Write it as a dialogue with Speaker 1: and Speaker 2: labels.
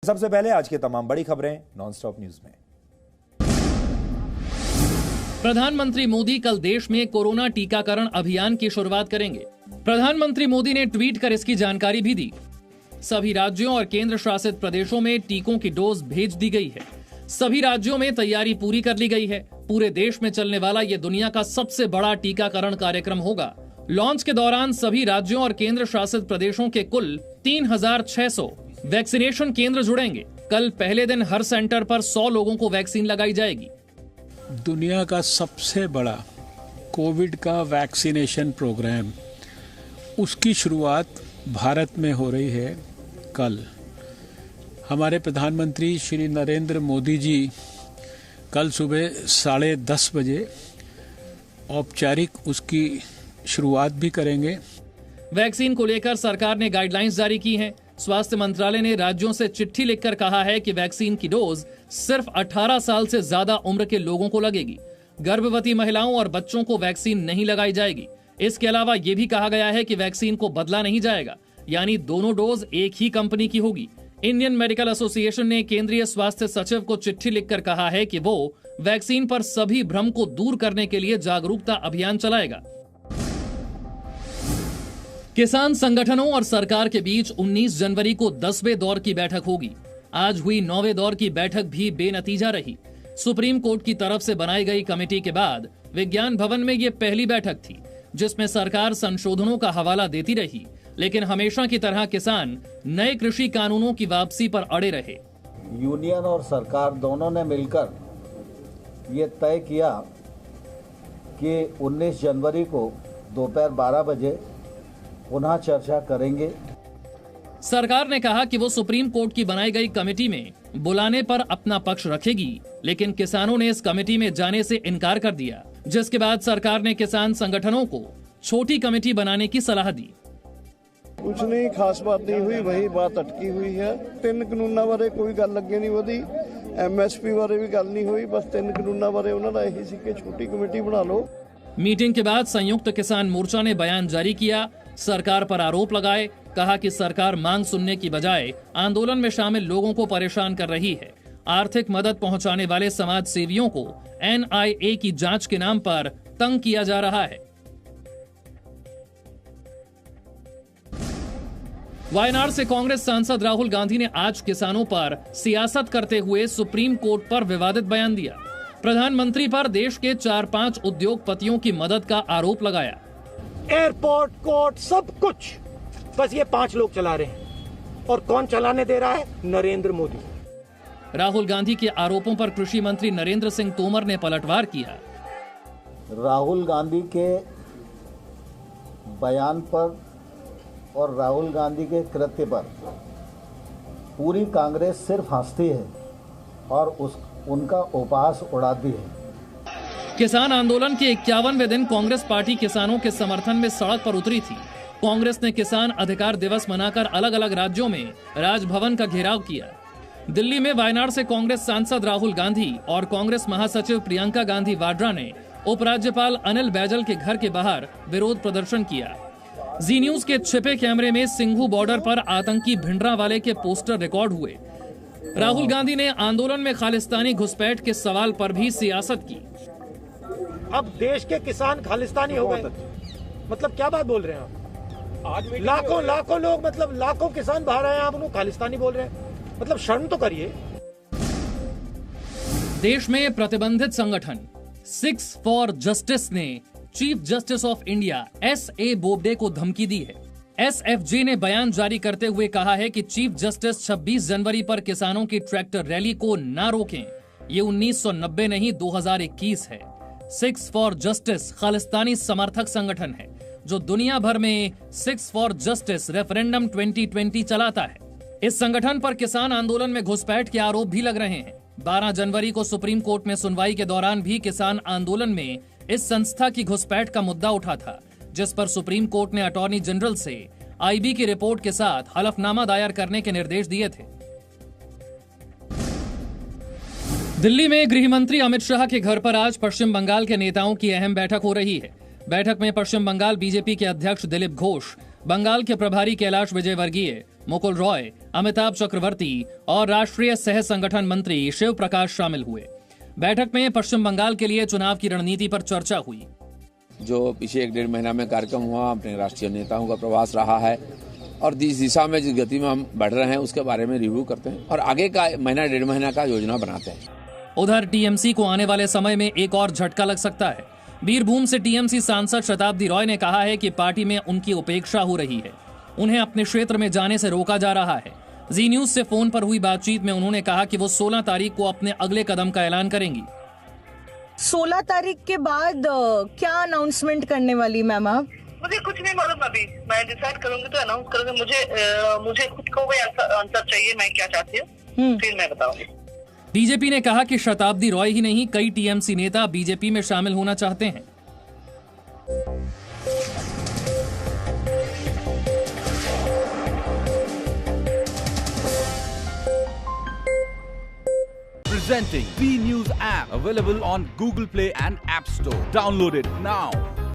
Speaker 1: सबसे पहले आज की तमाम बड़ी खबरें नॉनस्टॉप न्यूज में।
Speaker 2: प्रधानमंत्री मोदी कल देश में कोरोना टीकाकरण अभियान की शुरुआत करेंगे। प्रधानमंत्री मोदी ने ट्वीट कर इसकी जानकारी भी दी। सभी राज्यों और केंद्र शासित प्रदेशों में टीकों की डोज भेज दी गई है। सभी राज्यों में तैयारी पूरी कर ली गई है। पूरे देश में चलने वाला ये दुनिया का सबसे बड़ा टीकाकरण कार्यक्रम होगा। लॉन्च के दौरान सभी राज्यों और केंद्र शासित प्रदेशों के कुल 3600 वैक्सीनेशन केंद्र जुड़ेंगे। कल पहले दिन हर सेंटर पर 100 लोगों को वैक्सीन लगाई जाएगी।
Speaker 3: दुनिया का सबसे बड़ा कोविड का वैक्सीनेशन प्रोग्राम, उसकी शुरुआत भारत में हो रही है। कल हमारे प्रधानमंत्री श्री नरेंद्र मोदी जी कल सुबह 10:30 बजे औपचारिक उसकी शुरुआत भी करेंगे।
Speaker 2: वैक्सीन को लेकर सरकार ने गाइडलाइंस जारी की हैं। स्वास्थ्य मंत्रालय ने राज्यों से चिट्ठी लिखकर कहा है कि वैक्सीन की डोज सिर्फ 18 साल से ज्यादा उम्र के लोगों को लगेगी। गर्भवती महिलाओं और बच्चों को वैक्सीन नहीं लगाई जाएगी। इसके अलावा ये भी कहा गया है कि वैक्सीन को बदला नहीं जाएगा, यानी दोनों डोज एक ही कंपनी की होगी। इंडियन मेडिकल एसोसिएशन ने केंद्रीय स्वास्थ्य सचिव को चिट्ठी लिखकर कहा है कि वो वैक्सीन पर सभी भ्रम को दूर करने के लिए जागरूकता अभियान चलाएगा। किसान संगठनों और सरकार के बीच 19 जनवरी को 10वें दौर की बैठक होगी। आज हुई 9वें दौर की बैठक भी बेनतीजा रही। सुप्रीम कोर्ट की तरफ से बनाई गई कमेटी के बाद विज्ञान भवन में ये पहली बैठक थी, जिसमें सरकार संशोधनों का हवाला देती रही, लेकिन हमेशा की तरह किसान नए कृषि कानूनों की वापसी पर अड़े रहे।
Speaker 4: यूनियन और सरकार दोनों ने मिलकर ये तय किया कि 19 जनवरी को दोपहर 12 बजे पुनः चर्चा करेंगे।
Speaker 2: सरकार ने कहा कि वो सुप्रीम कोर्ट की बनाई गई कमेटी में बुलाने पर अपना पक्ष रखेगी, लेकिन किसानों ने इस कमेटी में जाने से इनकार कर दिया, जिसके बाद सरकार ने किसान संगठनों को छोटी कमेटी बनाने की सलाह दी।
Speaker 5: कुछ नहीं, खास बात नहीं हुई, वही बात अटकी हुई है। 3 कानूनों बारे कोई गल अगे नहीं वधी, MSP बारे भी गल नहीं हुई, बस 3 कानूनों बारे उन्होंने यही सी कि छोटी कमेटी बना लो।
Speaker 2: मीटिंग के बाद संयुक्त किसान मोर्चा ने बयान जारी किया, सरकार पर आरोप लगाए, कहा कि सरकार मांग सुनने की बजाय आंदोलन में शामिल लोगों को परेशान कर रही है। आर्थिक मदद पहुंचाने वाले समाज सेवियों को NIA की जांच के नाम पर तंग किया जा रहा है। वायनाड से कांग्रेस सांसद राहुल गांधी ने आज किसानों पर सियासत करते हुए सुप्रीम कोर्ट पर विवादित बयान दिया। प्रधानमंत्री पर देश के 4-5 उद्योगपतियों की मदद का आरोप लगाया।
Speaker 6: एयरपोर्ट, कोर्ट, सब कुछ बस ये 5 लोग चला रहे हैं, और कौन चलाने दे रहा है? नरेंद्र मोदी।
Speaker 2: राहुल गांधी के आरोपों पर कृषि मंत्री नरेंद्र सिंह तोमर ने पलटवार किया।
Speaker 4: राहुल गांधी के बयान पर और राहुल गांधी के कृत्य पर पूरी कांग्रेस सिर्फ हंसती है और उनका उपहास उड़ाती है।
Speaker 2: किसान आंदोलन के 51वें दिन कांग्रेस पार्टी किसानों के समर्थन में सड़क पर उतरी थी। कांग्रेस ने किसान अधिकार दिवस मनाकर अलग अलग राज्यों में राजभवन का घेराव किया। दिल्ली में वायनाड से कांग्रेस सांसद राहुल गांधी और कांग्रेस महासचिव प्रियंका गांधी वाड्रा ने उपराज्यपाल अनिल बैजल के घर के बाहर विरोध प्रदर्शन किया। जी न्यूज के छिपे कैमरे में सिंघू बॉर्डर पर आतंकी भिंडरावाले के पोस्टर रिकॉर्ड हुए। राहुल गांधी ने आंदोलन में खालिस्तानी घुसपैठ के सवाल पर भी सियासत की।
Speaker 6: अब देश के किसान खालिस्तानी हो गए, मतलब क्या बात बोल रहे हैं आप? लाखों लोग, मतलब लाखों किसान बाहर आए, आप उनको खालिस्तानी बोल रहे हैं, मतलब शर्म तो करिए।
Speaker 2: देश में प्रतिबंधित संगठन 6 फॉर जस्टिस ने chief justice of India SA Bobde को धमकी दी है। SFJ ने बयान जारी करते हुए कहा है कि चीफ जस्टिस 26 जनवरी पर किसानों की ट्रैक्टर रैली को ना रोकें। ये 1990 नहीं 2021 है। 6 फॉर जस्टिस खालिस्तानी समर्थक संगठन है जो दुनिया भर में 6 फॉर जस्टिस रेफरेंडम 2020 चलाता है। इस संगठन पर किसान आंदोलन में घुसपैठ के आरोप भी लग रहे हैं। 12 जनवरी को सुप्रीम कोर्ट में सुनवाई के दौरान भी किसान आंदोलन में इस संस्था की घुसपैठ का मुद्दा उठा था, जिस पर सुप्रीम कोर्ट ने अटॉर्नी जनरल से IB की रिपोर्ट के साथ हलफनामा दायर करने के निर्देश दिए थे। दिल्ली में गृह मंत्री अमित शाह के घर पर आज पश्चिम बंगाल के नेताओं की अहम बैठक हो रही है। बैठक में पश्चिम बंगाल बीजेपी के अध्यक्ष दिलीप घोष, बंगाल के प्रभारी कैलाश विजयवर्गीय, मुकुल रॉय, अमिताभ चक्रवर्ती और राष्ट्रीय सह संगठन मंत्री शिव प्रकाश शामिल हुए। बैठक में पश्चिम बंगाल के लिए चुनाव की रणनीति पर चर्चा हुई।
Speaker 7: जो पिछले 1-1.5 महीना में कार्यक्रम हुआ, अपने राष्ट्रीय नेताओं का प्रवास रहा है और जिस दिशा में जिस गति में हम बढ़ रहे हैं उसके बारे में रिव्यू करते हैं और आगे का 1-1.5 महीना का योजना बनाते हैं।
Speaker 2: उधर टीएमसी को आने वाले समय में एक और झटका लग सकता है। बीरभूम से टीएमसी सांसद शताब्दी रॉय ने कहा है कि पार्टी में उनकी उपेक्षा हो रही है, उन्हें अपने क्षेत्र में जाने से रोका जा रहा है। जी न्यूज से फोन पर हुई बातचीत में उन्होंने कहा कि वो 16 तारीख को अपने अगले कदम का ऐलान करेंगी।
Speaker 8: 16 तारीख के बाद क्या अनाउंसमेंट करने वाली मैम आप?
Speaker 9: मुझे कुछ नहीं मालूम अभी, मैं डिसाइड करूंगी तो अनाउंस करूंगी। मुझे खुद को कोई आंसर चाहिए, मैं क्या चाहती हूँ फिर मैं बताऊंगी।
Speaker 2: बीजेपी ने कहा कि शताब्दी रॉय ही नहीं, कई टीएमसी नेता बीजेपी में शामिल होना चाहते हैं।
Speaker 10: Presenting B News app, available on Google Play and App Store. Download it now.